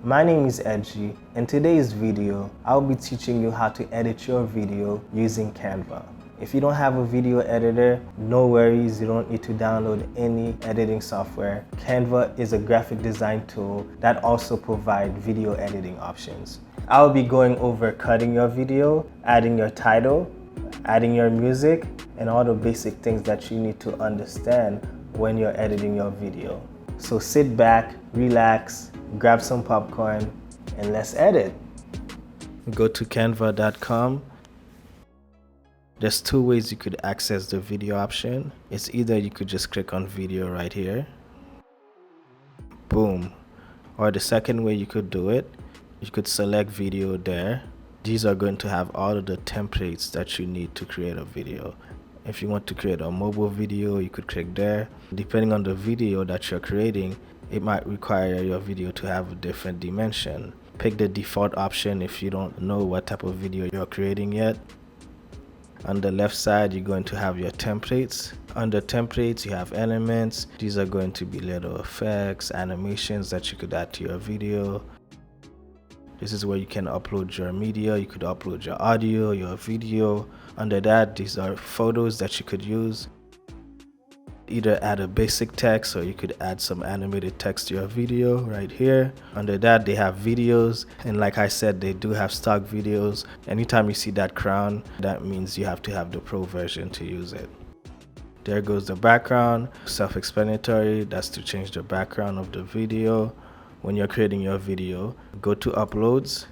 My name is Edgy. In today's video, I'll be teaching you how to edit your video using Canva. If you don't have a video editor, no worries, you don't need to download any editing software. Canva is a graphic design tool that also provides video editing options. I'll be going over cutting your video, adding your title, adding your music, and all the basic things that you need to understand when you're editing your video. So sit back, relax, grab some popcorn, and let's edit. Go to canva.com. There's two ways you could access the video option. It's either you could just click on video right here. Boom. Or the second way you could do it, you could select video there. These are going to have all of the templates that you need to create a video. If you want to create a mobile video, you could click there. Depending on the video that you're creating, it might require your video to have a different dimension. Pick the default option if you don't know what type of video you're creating yet. On the left side, you're going to have your templates. Under templates, you have elements. These are going to be little effects, animations that you could add to your video. This is where you can upload your media. You could upload your audio, your video. Under that, these are photos that you could use. Either add a basic text or you could add some animated text to your video right here. Under that, they have videos, and like I said, they do have stock videos. Anytime you see that crown, that means you have to have the pro version to use it. There goes the background, self-explanatory. That's to change the background of the video. When you're creating your video, go to uploads.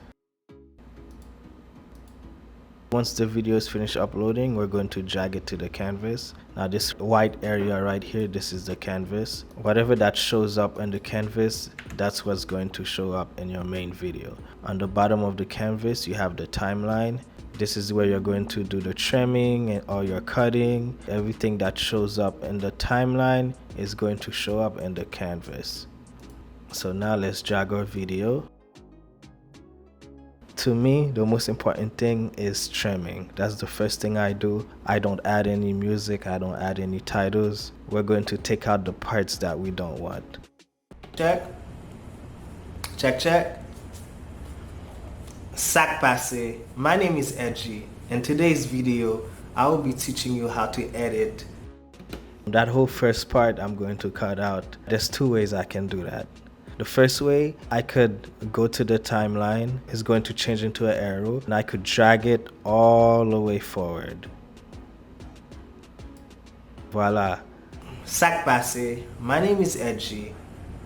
Once the video is finished uploading, we're going to drag it to the canvas. Now this white area right here, this is the canvas. Whatever that shows up in the canvas, that's what's going to show up in your main video. On the bottom of the canvas, you have the timeline. This is where you're going to do the trimming and all your cutting. Everything that shows up in the timeline is going to show up in the canvas. So now let's drag our video. To me, the most important thing is trimming. That's the first thing I do. I don't add any music, I don't add any titles. We're going to take out the parts that we don't want. Check. Check, check. Sac passe. My name is Edgy. In today's video, I will be teaching you how to edit. That whole first part I'm going to cut out. There's two ways I can do that. The first way, I could go to the timeline. It's going to change into an arrow, and I could drag it all the way forward. Voila. Sac passe. My name is Edgy.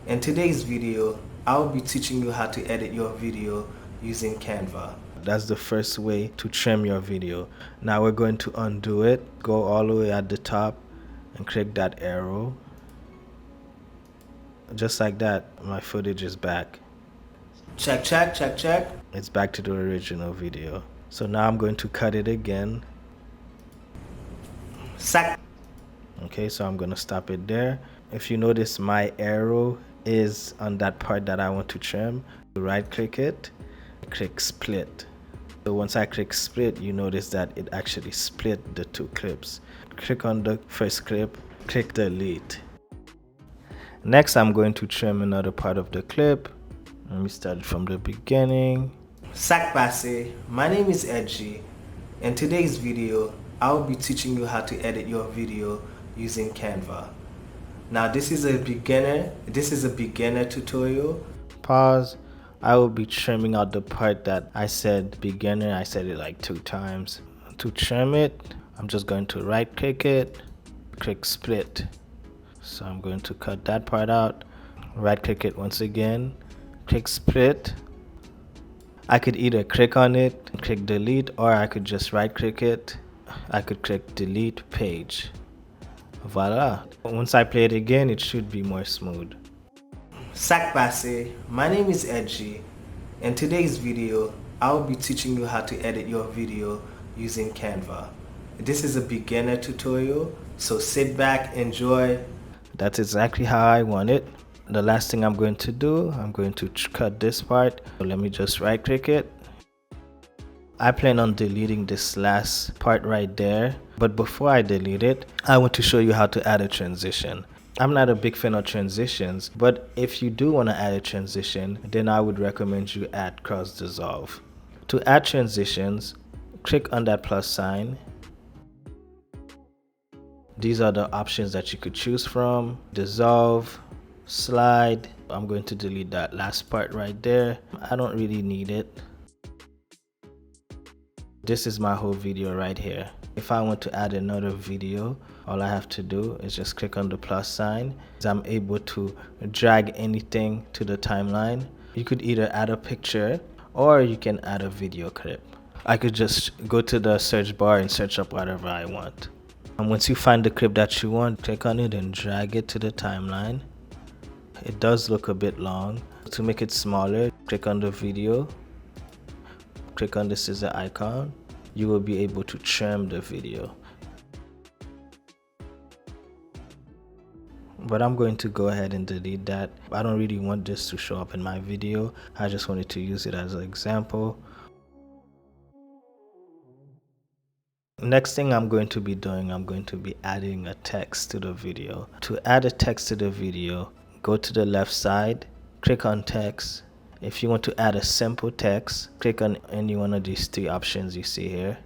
In today's video, I will be teaching you how to edit your video using Canva. That's the first way to trim your video. Now we're going to undo it. Go all the way at the top and click that arrow. Just like that, my footage is back. Check, check, check, check. It's back to the original video. So now I'm going to cut it again. Sac. Okay, so I'm going to stop it there. If you notice, my arrow is on that part that I want to trim. Right click it, click split. So once I click split, you notice that it actually split the two clips. Click on the first clip, click delete. Next, I'm going to trim another part of the clip. Let me start from the beginning. Sac passe. My name is Edgy. In today's video, I will be teaching you how to edit your video using Canva. Now this is a beginner tutorial. Pause. I will be trimming out the part that I said beginner. I said it like 2 times. To trim it, I'm just going to right click it, click split. So I'm going to cut that part out, right click it once again, click split. I could either click on it, click delete, or I could just right click it. I could click delete page. Voila. Once I play it again, it should be more smooth. Sac passe. My name is Edgy. In today's video, I will be teaching you how to edit your video using Canva. This is a beginner tutorial, so sit back, enjoy. That's exactly how I want it. The last thing I'm going to do, I'm going to cut this part. So let me just right click it. I plan on deleting this last part right there, but before I delete it, I want to show you how to add a transition. I'm not a big fan of transitions, but if you do want to add a transition, then I would recommend you add cross dissolve. To add transitions, click on that plus sign. These are the options that you could choose from: dissolve, slide. I'm going to delete that last part right there. I don't really need it. This is my whole video right here. If I want to add another video, all I have to do is just click on the plus sign. I'm able to drag anything to the timeline. You could either add a picture or you can add a video clip. I could just go to the search bar and search up whatever I want. And once you find the clip that you want, click on it and drag it to the timeline. It does look a bit long. To make it smaller, click on the video. Click on the scissor icon. You will be able to trim the video. But I'm going to go ahead and delete that. I don't really want this to show up in my video. I just wanted to use it as an example. Next thing I'm going to be doing, I'm going to be adding a text to the video. To add a text to the video, go to the left side, click on text. If you want to add a simple text, click on any one of these three options you see here.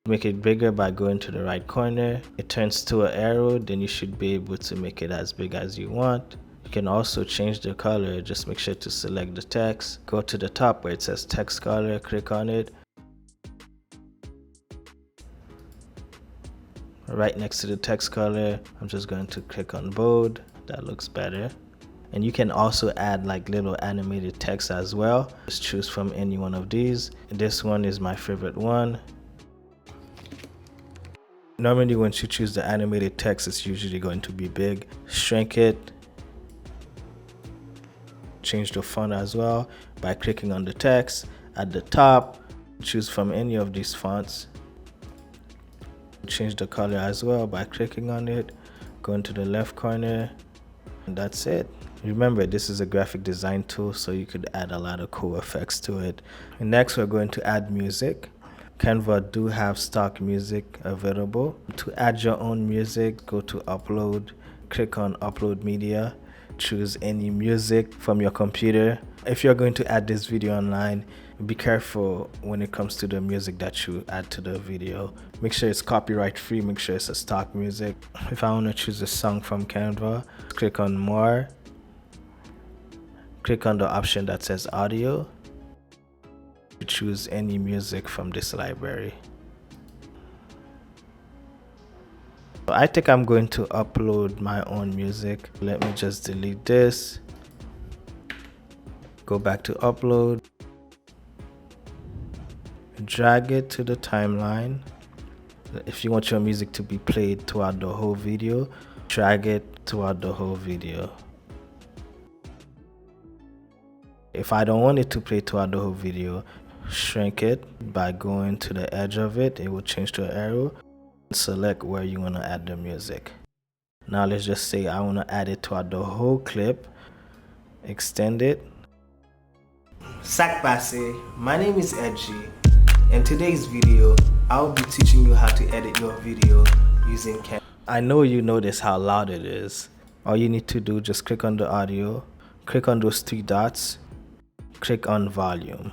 Make it bigger by going to the right corner. It turns to an arrow, then you should be able to make it as big as you want. You can also change the color. Just make sure to select the text. Go to the top where it says text color, click on it. Right next to the text color, I'm just going to click on bold. That looks better. And you can also add like little animated text as well. Just choose from any one of these. This one is my favorite one. Normally once you choose the animated text, it's usually going to be big. Shrink it. Change the font as well by clicking on the text. At the top, choose from any of these fonts. Change the color as well by clicking on it. Go into the left corner, and that's it. Remember, this is a graphic design tool, so you could add a lot of cool effects to it. And next, we're going to add music. Canva do have stock music available. To add your own music, go to upload, click on upload media, choose any music from your computer. If you're going to add this video online, be careful when it comes to the music that you add to the video. Make sure it's copyright free, make sure it's a stock music. If I want to choose a song from Canva, click on more, click on the option that says audio. Choose any music from this library. I think I'm going to upload my own music. Let me just delete this. Go back to upload. Drag it to the timeline. If you want your music to be played throughout the whole video, drag it throughout the whole video. If I don't want it to play throughout the whole video, shrink it by going to the edge of it. It will change to an arrow. Select where you want to add the music. Now let's just say I want to add it throughout the whole clip. Extend it. Sac passe, my name is Edgy. In today's video, I'll be teaching you how to edit your video using Canva. I know you notice how loud it is. All you need to do, just click on the audio, click on those three dots, click on volume.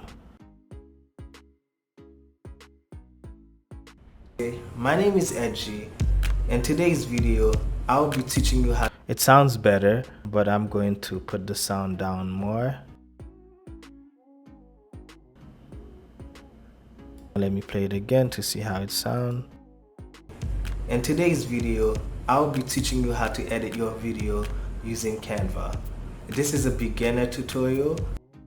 My name is Edgy. In today's video, I'll be teaching you how. It sounds better, but I'm going to put the sound down more. Let me play it again to see how it sounds. In today's video, I'll be teaching you how to edit your video using Canva. This is a beginner tutorial.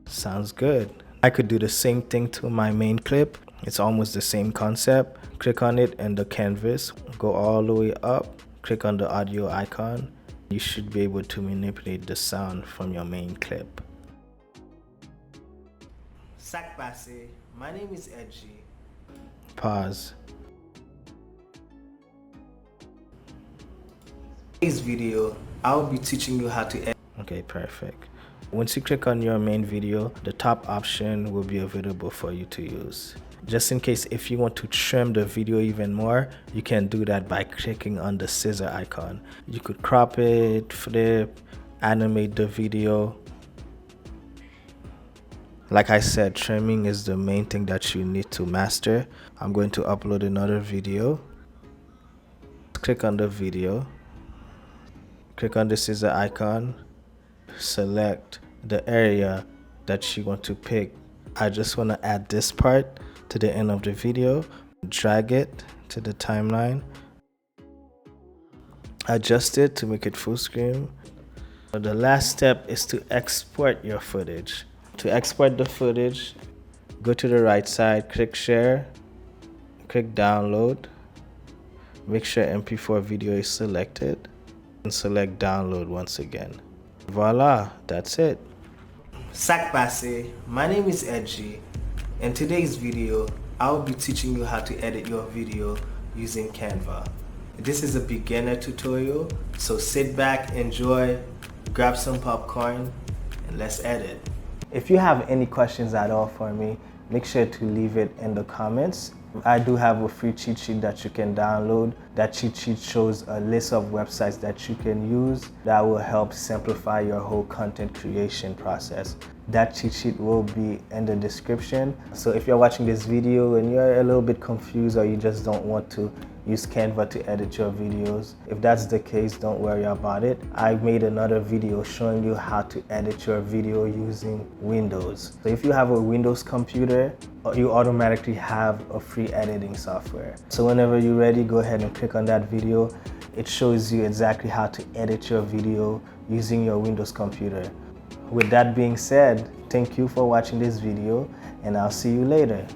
Sounds good. I could do the same thing to my main clip. It's almost the same concept. Click on it in the canvas, go all the way up, click on the audio icon. You should be able to manipulate the sound from your main clip. Sac passe, my name is Edgy. Pause. In this video, I'll be teaching you how to edit. Okay, perfect. Once you click on your main video, the top option will be available for you to use. Just in case if you want to trim the video even more, you can do that by clicking on the scissor icon. You could crop it, flip, animate the video. Like I said, trimming is the main thing that you need to master. I'm going to upload another video. Click on the video, click on the scissor icon, select the area that you want to pick. I just want to add this part to the end of the video, drag it to the timeline, adjust it to make it full screen. So the last step is to export your footage. To export the footage, go to the right side, click share, click download, make sure MP4 video is selected, and select download once again. Voila, that's it. Sac passe, my name is Edgy. In today's video, I will be teaching you how to edit your video using Canva. This is a beginner tutorial, so sit back, enjoy, grab some popcorn, and let's edit. If you have any questions at all for me, make sure to leave it in the comments. I do have a free cheat sheet that you can download. That cheat sheet shows a list of websites that you can use that will help simplify your whole content creation process. That cheat sheet will be in the description. So if you're watching this video and you're a little bit confused or you just don't want to use Canva to edit your videos, if that's the case, don't worry about it. I made another video showing you how to edit your video using Windows. So if you have a Windows computer, you automatically have a free editing software. So whenever you're ready, go ahead and click on that video. It shows you exactly how to edit your video using your Windows computer. With that being said, thank you for watching this video, and I'll see you later.